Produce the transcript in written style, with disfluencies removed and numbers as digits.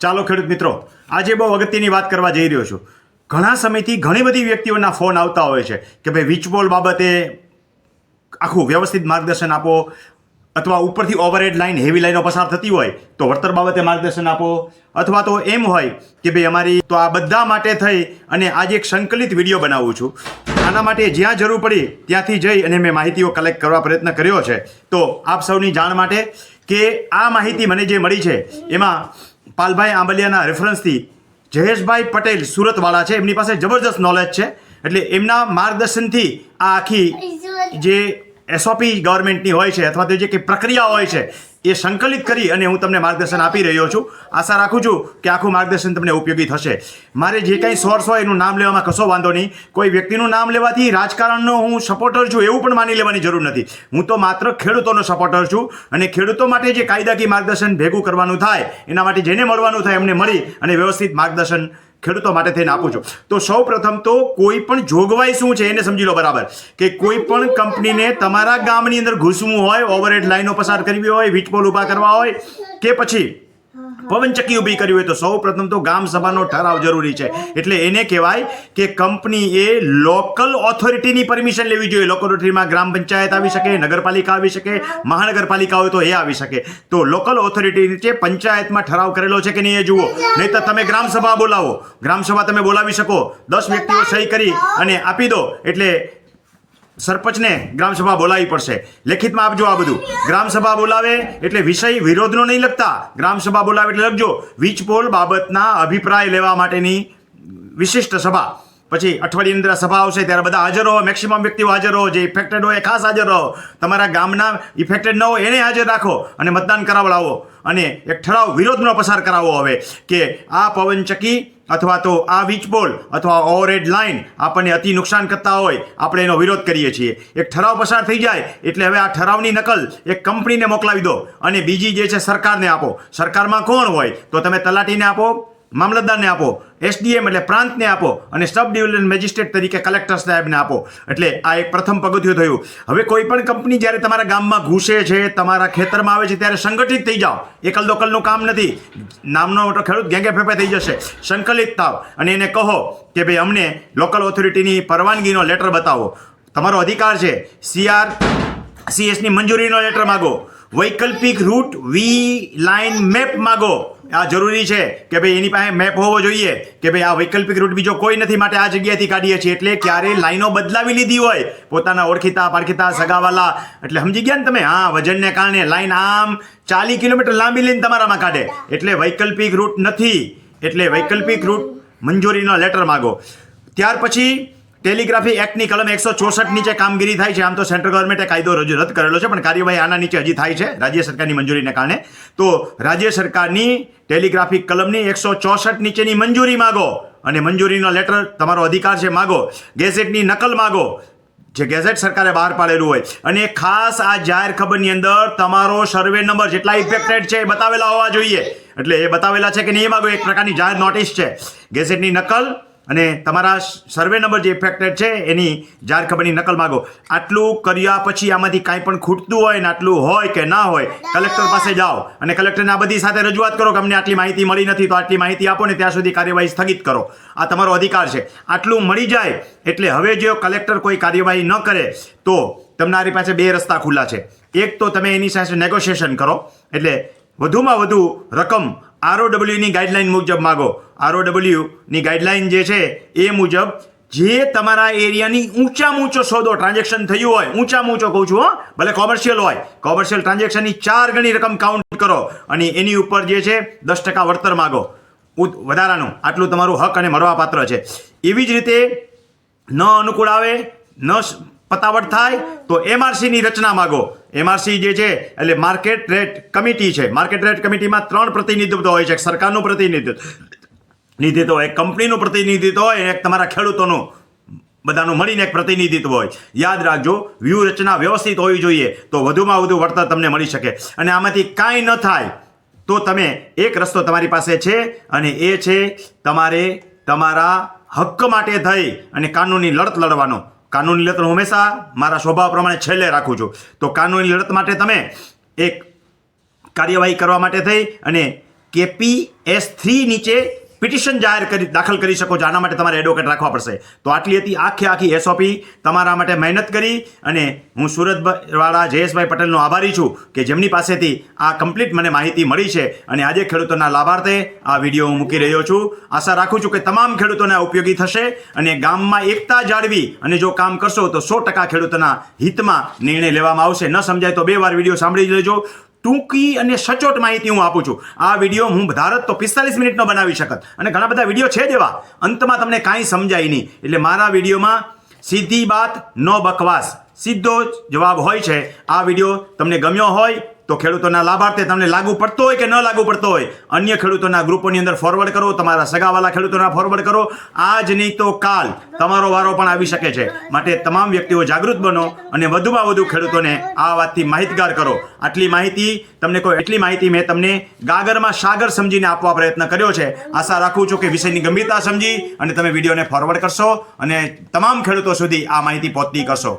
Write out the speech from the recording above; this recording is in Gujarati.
ચાલો ખેડૂત મિત્રો, આજે બહુ અગત્યની વાત કરવા જઈ રહ્યો છું. ઘણા સમયથી ઘણી બધી વ્યક્તિઓના ફોન આવતા હોય છે કે ભાઈ વીજપોલ બાબતે આખું વ્યવસ્થિત માર્ગદર્શન આપો, અથવા ઉપરથી ઓવરહેડ લાઇન હેવી લાઈનો પસાર થતી હોય તો વળતર બાબતે માર્ગદર્શન આપો, અથવા તો એમ હોય કે ભાઈ અમારી તો આ બધા માટે થઈ અને આજે એક સંકલિત વિડીયો બનાવું છું. આના માટે જ્યાં જરૂર પડી ત્યાંથી જઈ અને મેં માહિતીઓ કલેક્ટ કરવા પ્રયત્ન કર્યો છે. તો આપ સૌની જાણ માટે કે આ માહિતી મને જે મળી છે એમાં પાલભાઈ આંબલિયાના રેફરન્સથી જયેશભાઈ પટેલ સુરતવાળા છે, એમની પાસે જબરદસ્ત નોલેજ છે. એટલે એમના માર્ગદર્શનથી આ આખી જે એસઓપી ગવર્મેન્ટની હોય છે અથવા તો જે કંઈ પ્રક્રિયા હોય છે એ સંકલિત કરી અને હું તમને માર્ગદર્શન આપી રહ્યો છું. આશા રાખું છું કે આખું માર્ગદર્શન તમને ઉપયોગી થશે. મારે જે કંઈ સોર્સ હોય એનું નામ લેવામાં કશો વાંધો નહીં. કોઈ વ્યક્તિનું નામ લેવાથી રાજકારણનો હું સપોર્ટર છું એવું પણ માની લેવાની જરૂર નથી. હું તો માત્ર ખેડૂતોનો સપોર્ટર છું અને ખેડૂતો માટે જે કાયદાકીય માર્ગદર્શન ભેગું કરવાનું થાય એના માટે જેને મળવાનું થાય એમને મળી અને વ્યવસ્થિત માર્ગદર્શન ખેડૂતો માટે થઈને આપું છું. તો સૌ પ્રથમ તો કોઈ પણ જોગવાઈ શું છે એને સમજી લો બરાબર, કે કોઈ પણ કંપનીને તમારા ગામની અંદર ઘૂસવું હોય, ઓવરહેડ લાઈનો પસાર કરવી હોય, વીજપોલ ઊભા કરવા હોય કે પછી પવનચક્કી ઊભી કરવી હોય તો સૌ પ્રથમ તો ગામ સભાનો ઠરાવ જરૂરી છે. એટલે એને કહેવાય કે કંપનીએ લોકલ ઓથોરિટીની પરમિશન લેવી જોઈએ. લોકલ ઓથોરિટીમાં ગ્રામ પંચાયત આવી શકે, નગરપાલિકા આવી શકે, મહાનગરપાલિકા હોય તો એ આવી શકે. તો લોકલ ઓથોરિટી નીચે પંચાયતમાં ઠરાવ કરેલો છે કે નહીં એ જુઓ. નહીં તો તમે ગ્રામસભા બોલાવો, ગ્રામસભા તમે બોલાવી શકો, 10 વ્યક્તિઓ સહી કરી અને આપી દો એટલે સરપંચને ગ્રામસભા બોલાવી પડશે. લેખિતમાં આપજો આ બધું. ગ્રામસભા બોલાવે એટલે વિષય વિરોધનો નહીં લખતા, ગ્રામસભા બોલાવે એટલે લખજો વીજપોલ બાબતના અભિપ્રાય લેવા માટેની વિશિષ્ટ સભા. પછી અઠવાડિયાની અંદર સભા આવશે ત્યારે બધા હાજર રહો, મેક્સિમમ વ્યક્તિઓ હાજર રહો, જે ઇફેક્ટેડ હોય ખાસ હાજર રહો, તમારા ગામના ઇફેક્ટેડ ન હોય એને હાજર રાખો અને મતદાન કરાવડાવો અને એક ઠરાવ વિરોધનો પસાર કરાવો. હવે કે આ પવનચક્કી અથવા તો આ વીજપોલ અથવા ઓવરહેડ લાઇન આપણને અતિ નુકસાન કરતા હોય, આપણે એનો વિરોધ કરીએ છીએ. એક ઠરાવ પસાર થઈ જાય એટલે હવે આ ઠરાવની નકલ એક કંપનીને મોકલાવી દો અને બીજી જે છે સરકારને આપો. સરકારમાં કોણ હોય તો તમે તલાટીને આપો, મામલતદારને આપો, એસડીએમ એટલે પ્રાંતને આપો અને સબ ડિવિઝન મેજિસ્ટ્રેટ તરીકે કલેક્ટર સાહેબને આપો. એટલે આ એક પ્રથમ પગથિયું થયું. હવે કોઈ પણ કંપની જ્યારે તમારા ગામમાં ઘૂસે છે, તમારા ખેતરમાં આવે છે ત્યારે સંગઠિત થઈ જાઓ. એકલ દોકલનું કામ નથી. નામનો ખેડૂત ગેંગે ફેફે થઈ જશે. સંકલિત થાવ અને એને કહો કે ભાઈ અમને લોકલ ઓથોરિટીની પરવાનગીનો લેટર બતાવો. તમારો અધિકાર છે. CRCSની મંજૂરીનો લેટર માગો. વૈકલ્પિક રૂટ લાઇન મેપ માગો. આ જરૂરી છે કે ભાઈ એની પાસે મેપ હોવો જોઈએ કે ભાઈ આ વૈકલ્પિક રૂટ બીજો કોઈ નથી માટે આ જગ્યાએથી કાઢીએ છીએ. એટલે ક્યારે લાઈનો બદલાવી લીધી હોય પોતાના ઓળખીતા પારખીતા સગાવાલા, એટલે સમજી ગયા ને તમે. હા, વજનને કારણે લાઈન આમ 40 કિલોમીટર લાંબી લઈને તમારામાં કાઢે એટલે વૈકલ્પિક રૂટ નથી. એટલે વૈકલ્પિક રૂટ મંજૂરીનો લેટર માગો. ત્યાર પછી ટેલિગ્રાફી એક્ટની કલમ 164 નીચે કામગીરી થાય છે. આમ તો સેન્ટ્રલ ગવર્મેન્ટે કાયદો રદ કરેલો છે પણ કાર્યવાહી આના નીચે હજી થાય છે રાજ્ય સરકારની મંજૂરીને કારણે. તો રાજ્ય સરકારની ટેલિગ્રાફિક કલમની 164 નીચેની મંજૂરી માગો અને મંજૂરીનો લેટર તમારો અધિકાર છે માગો. ગેઝેટની નકલ માગો જે ગેઝેટ સરકારે બહાર પાડેલું હોય. અને ખાસ આ જાહેર ખબરની અંદર તમારો સર્વે નંબર જેટલા ઇફેક્ટેડ છે એ બતાવેલા હોવા જોઈએ. એટલે એ બતાવેલા છે કે નહીં એ માગો. એક પ્રકારની જાહેર નોટિસ છે. ગેઝેટની નકલ અને તમારા સર્વે નંબર જે ઇફેક્ટેડ છે એની જાહેર ખબરની નકલ માગો. આટલું કર્યા પછી આમાંથી કાંઈ પણ ખૂટતું હોય ને આટલું હોય કે ના હોય કલેક્ટર પાસે જાઓ અને કલેક્ટરને આ બધી સાથે રજૂઆત કરો કે અમને આટલી માહિતી મળી નથી તો આટલી માહિતી આપો ને ત્યાં સુધી કાર્યવાહી સ્થગિત કરો. આ તમારો અધિકાર છે. આટલું મળી જાય એટલે હવે જો કલેક્ટર કોઈ કાર્યવાહી ન કરે તો તમારી પાસે 2 રસ્તા ખુલ્લા છે. એક તો તમે એની સાથે નેગોશિએશન કરો, એટલે વધુમાં વધુ રકમ ROWની ગાઈડલાઇન મુજબ માગો. ROWની ગાઈડલાઇન જે છે એ મુજબ જે તમારા એરિયાની ઊંચામાં ઊંચો સોદો ટ્રાન્ઝેક્શન થયું હોય, ઊંચામાં ઊંચો કહું છું, ભલે કોમર્શિયલ હોય, કોમર્શિયલ ટ્રાન્ઝેક્શનની 4 ગણી રકમ કાઉન્ટ કરો અને એની ઉપર જે છે 10% વળતર માગો વધારાનું. આટલું તમારું હક અને મળવાપાત્ર છે. એવી જ રીતે ન અનુકૂળ આવે, ન પતાવટ થાય તો MRCની રચના માગો. MRC જે છે એટલે માર્કેટ રેટ કમિટી છે. માર્કેટ રેટ કમિટીમાં 3 પ્રતિનિધિત્વ હોય છે. એક સરકારનું પ્રતિનિધિત્વ હોય, એક કંપનીનું પ્રતિનિધિત્વ હોય, એક તમારા ખેડૂતોનું, બધાનું મળીને એક પ્રતિનિધિત્વ હોય. યાદ રાખજો, વ્યૂહરચના વ્યવસ્થિત હોવી જોઈએ તો વધુમાં વધુ વળતર તમને મળી શકે. અને આમાંથી કાંઈ ન થાય તો તમે એક રસ્તો તમારી પાસે છે અને એ છે તમારે તમારા હક્ક માટે થઈ અને કાનૂની લડત લડવાનો. કાનૂની લડત હંમેશા મારા સ્વભાવ પ્રમાણે છેલ્લે રાખું છું. તો કાનૂની લડત માટે તમે એક કાર્યવાહી કરવા માટે થઈ અને KPS3 નીચે પિટિશન દાખલ કરી શકો છો. આના માટે તમારે એડવોકેટ રાખવા પડશે. તો આટલી હતી આખી SOP તમારા માટે મહેનત કરી, અને હું સુરતવાળા જયેશભાઈ પટેલનો આભારી છું કે જેમની પાસેથી આ કમ્પ્લીટ મને માહિતી મળી છે, અને આજે ખેડૂતોના લાભાર્થે આ વિડીયો હું મૂકી રહ્યો છું. આશા રાખું છું કે તમામ ખેડૂતોને આ ઉપયોગી થશે, અને ગામમાં એકતા જાળવી અને જો કામ કરશો તો 100% ખેડૂતોના હિતમાં નિર્ણય લેવામાં આવશે. ન સમજાય તો 2 વાર વિડીયો સાંભળી લેજો. ટૂંકી અને સચોટ માહિતી હું આપું છું. આ વિડીયો હું ધારત તો 45 મિનિટનો બનાવી શકત, અને ઘણા બધા વિડીયો છે જ એવા, અંતમાં તમને કાંઈ સમજાય નહીં. એટલે મારા વિડીયોમાં સીધી વાત, નો બકવાસ, સીધો જવાબ હોય છે. આ વિડીયો તમને ગમ્યો હોય તો ખેડૂતોના લાભાર્થે તમને લાગુ પડતો હોય કે ન લાગુ પડતો હોય, અન્ય ખેડૂતોના ગ્રુપોની અંદર ફોરવર્ડ કરો, તમારા સગાવાલા ખેડૂતોના ફોરવર્ડ કરો. આજ નહીં તો કાલ તમારો વારો પણ આવી શકે છે. માટે તમામ વ્યક્તિઓ જાગૃત બનો અને વધુમાં વધુ ખેડૂતોને આ વાતથી માહિતગાર કરો. એટલી માહિતી મેં તમને ગાગરમાં સાગર સમજીને આપવા પ્રયત્ન કર્યો છે. આશા રાખું છું કે વિષયની ગંભીરતા સમજી અને તમે વિડીયોને ફોરવર્ડ કરશો અને તમામ ખેડૂતો સુધી આ માહિતી પહોંચતી કરશો.